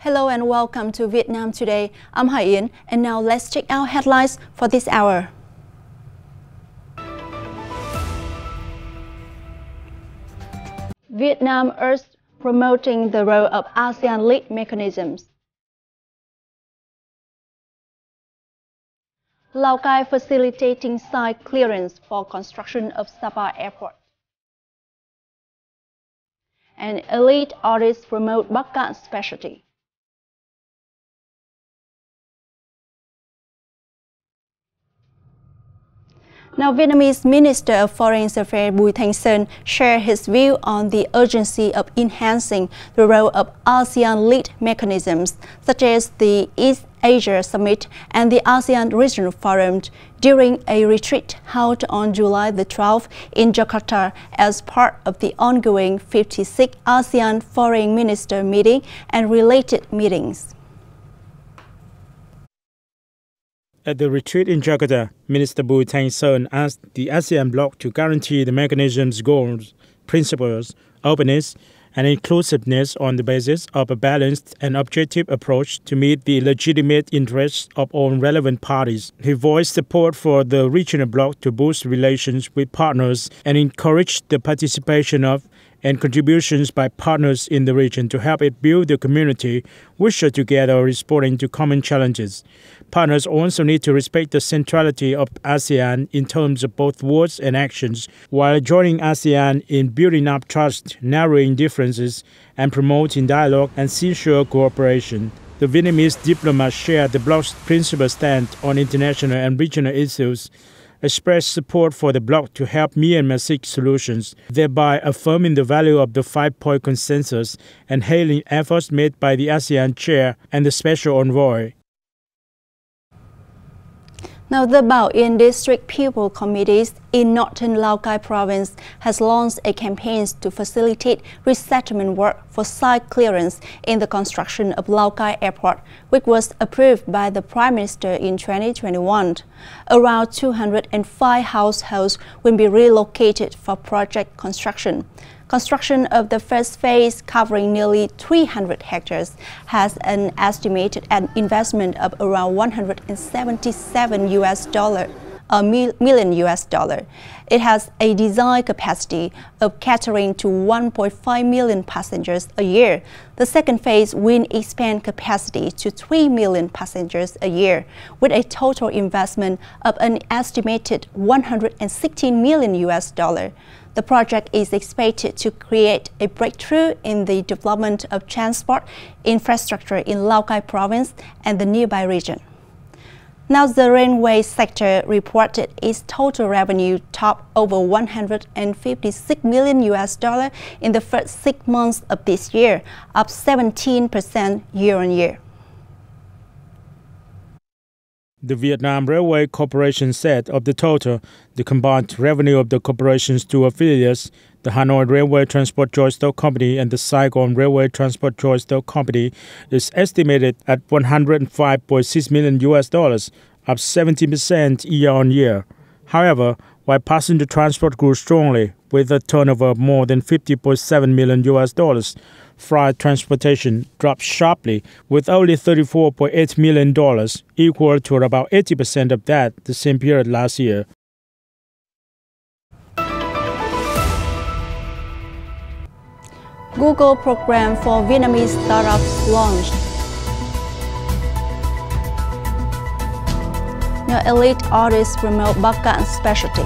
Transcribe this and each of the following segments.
Hello and welcome to Vietnam Today. I'm Hải Yến, and now let's check out headlines for this hour. Vietnam urged promoting the role of ASEAN lead mechanisms. Lào Cai facilitating site clearance for construction of Sapa Airport. And elite artists promote Bắc Cạn specialty. Now, Vietnamese Minister of Foreign Affairs Bùi Thanh Sơn shared his view on the urgency of enhancing the role of ASEAN lead mechanisms, such as the East Asia Summit and the ASEAN Regional Forum, during a retreat held on July the 12th in Jakarta as part of the ongoing 56th ASEAN Foreign Minister meeting and related meetings. At the retreat in Jakarta, Minister Bùi Thanh Sơn asked the ASEAN bloc to guarantee the mechanism's goals, principles, openness, and inclusiveness on the basis of a balanced and objective approach to meet the legitimate interests of all relevant parties. He voiced support for the regional bloc to boost relations with partners and encourage the participation of and contributions by partners in the region to help it build a community which are together responding to common challenges. Partners also need to respect the centrality of ASEAN in terms of both words and actions, while joining ASEAN in building up trust, narrowing differences, and promoting dialogue and sincere cooperation. The Vietnamese diplomats shared the bloc's principal stand on international and regional issues, expressed support for the bloc to help Myanmar seek solutions, thereby affirming the value of the five-point consensus and hailing efforts made by the ASEAN chair and the special envoy. Now, the Bảo Yên District People Committees in northern Lào Cai province has launched a campaign to facilitate resettlement work for site clearance in the construction of Lào Cai Airport, which was approved by the Prime Minister in 2021. Around 205 households will be relocated for project construction. Construction of the first phase, covering nearly 300 hectares, has an estimated investment of around million US dollar. It has a design capacity of catering to 1.5 million passengers a year. The second phase will expand capacity to 3 million passengers a year, with a total investment of an estimated 116 million US dollar. The project is expected to create a breakthrough in the development of transport infrastructure in Lào Cai province and the nearby region. Now, the railway sector reported its total revenue topped over 156 million US dollar in the first 6 months of this year, up 17% year-on-year. The Vietnam Railway Corporation said of the total, the combined revenue of the corporation's two affiliates, the Hanoi Railway Transport Joint Stock Company and the Saigon Railway Transport Joint Stock Company, is estimated at 105.6 million US dollars, up 17% year-on-year. However, while passenger transport grew strongly with a turnover of more than 50.7 million US dollars, freight transportation dropped sharply with only $34.8 million, equal to about 80% of that the same period last year. Google program for Vietnamese startups launched. Now, elite artists promote Bắc Cạn specialty.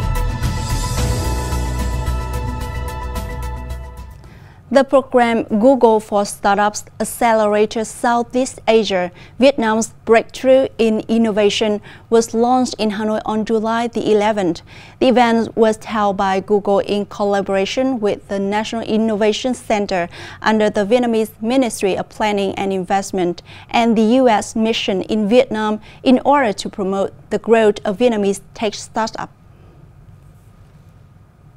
The program Google for Startups accelerates Southeast Asia, Vietnam's breakthrough in innovation, was launched in Hanoi on July the 11th. The event was held by Google in collaboration with the National Innovation Center under the Vietnamese Ministry of Planning and Investment and the U.S. mission in Vietnam in order to promote the growth of Vietnamese tech startups.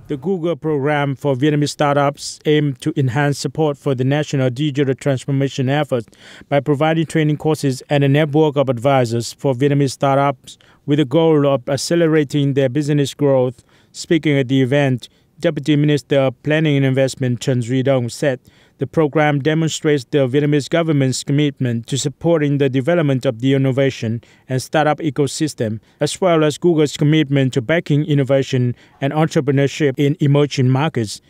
The Google program for Vietnamese startups aimed to enhance support for the national digital transformation efforts by providing training courses and a network of advisors for Vietnamese startups with the goal of accelerating their business growth. Speaking at the event, Deputy Minister of Planning and Investment Trần Duy Đông said The program demonstrates the Vietnamese government's commitment to supporting the development of the innovation and startup ecosystem, as well as Google's commitment to backing innovation and entrepreneurship in emerging markets.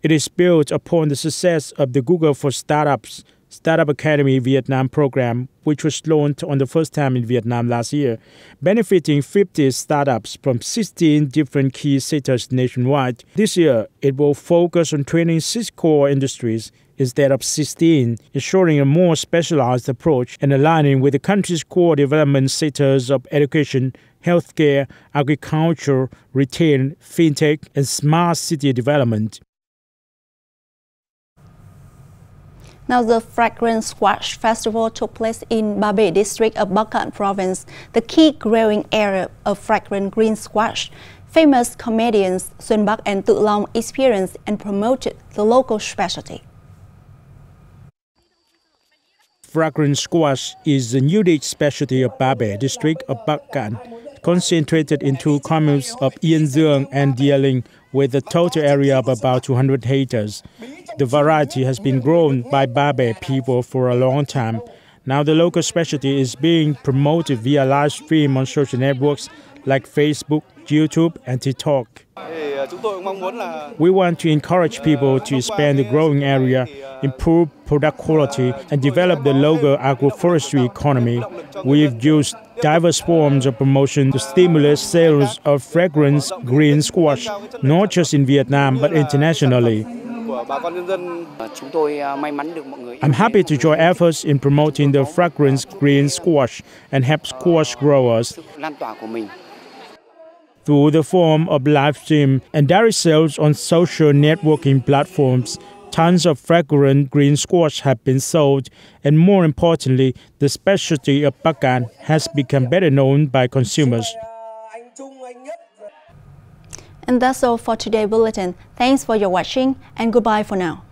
It is built upon the success of the Google for Startups Startup Academy Vietnam program, which was launched on the first time in Vietnam last year, benefiting 50 startups from 16 different key sectors nationwide. This year, it will focus on training 6 core industries instead of 16, ensuring a more specialized approach and aligning with the country's core development sectors of education, healthcare, agriculture, retail, fintech, and smart city development. Now, the Fragrant Squash Festival took place in Ba Bể district of Bắc Cạn province, the key growing area of fragrant green squash. Famous comedians Xuân Bắc and Tự Long experienced and promoted the local specialty. Fragrant squash is the unique specialty of Ba Bể district of Bắc Cạn, concentrated in 2 communes of Yên Dương and Địa Linh, with a total area of about 200 hectares. The variety has been grown by Ba Bể people for a long time. Now the local specialty is being promoted via live stream on social networks like Facebook, YouTube, and TikTok. We want to encourage people to expand the growing area, improve product quality, and develop the local agroforestry economy. We've used diverse forms of promotion to stimulate sales of fragrant green squash, not just in Vietnam but internationally. I'm happy to join efforts in promoting the fragrant green squash and help squash growers. Through the form of live stream and direct sales on social networking platforms, tons of fragrant green squash have been sold, and more importantly, the specialty of Bắc Cạn has become better known by consumers. And that's all for today's bulletin. Thanks for your watching and goodbye for now.